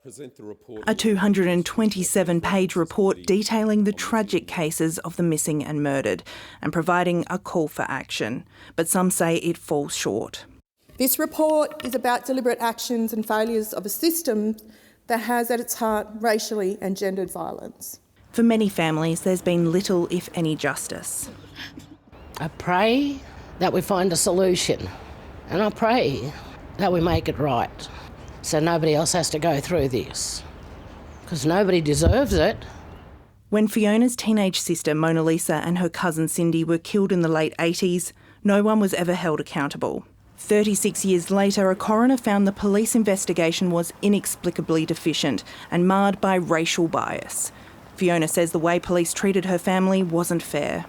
A 227-page report detailing the tragic cases of the missing and murdered and providing a call for action. But some say it falls short. This report is about deliberate actions and failures of a system that has at its heart racially and gendered violence. For many families, there's been little, if any, justice. I pray that we find a solution, and I pray that we make it right so nobody else has to go through this, because nobody deserves it. When Fiona's teenage sister Mona Lisa and her cousin Cindy were killed in the late 80s, no one was ever held accountable. 36 years later, a coroner found the police investigation was inexplicably deficient and marred by racial bias. Fiona says the way police treated her family wasn't fair.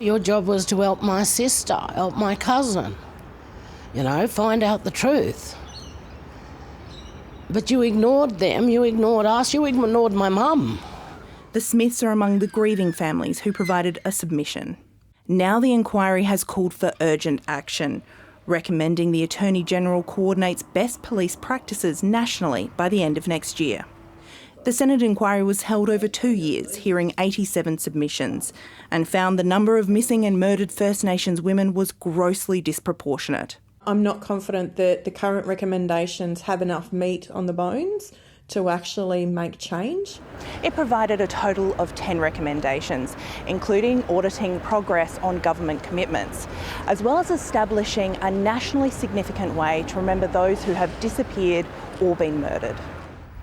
Your job was to help my sister, help my cousin, find out the truth. But you ignored them, you ignored us, you ignored my mum. The Smiths are among the grieving families who provided a submission. Now the inquiry has called for urgent action, recommending the Attorney-General coordinates best police practices nationally by the end of next year. The Senate inquiry was held over 2 years, hearing 87 submissions, and found the number of missing and murdered First Nations women was grossly disproportionate. I'm not confident that the current recommendations have enough meat on the bones to actually make change. It provided a total of 10 recommendations, including auditing progress on government commitments, as well as establishing a nationally significant way to remember those who have disappeared or been murdered.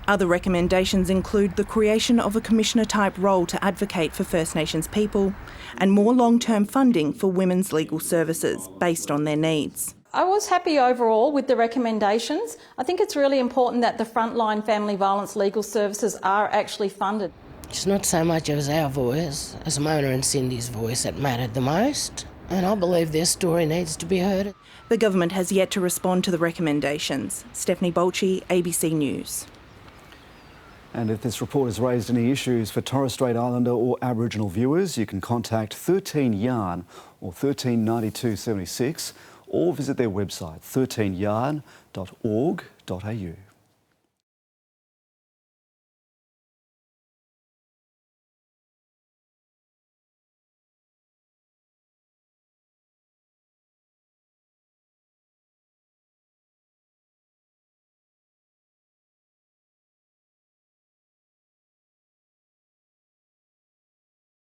Other recommendations include the creation of a commissioner-type role to advocate for First Nations people and more long-term funding for women's legal services based on their needs. I was happy overall with the recommendations. I think it's really important that the frontline family violence legal services are actually funded. It's not so much as our voice, as Mona and Cindy's voice that mattered the most, and I believe their story needs to be heard. The government has yet to respond to the recommendations. Stephanie Bolchi, ABC News. And if this report has raised any issues for Torres Strait Islander or Aboriginal viewers, you can contact 13 Yarn or 139276 or visit their website 13yarn.org.au.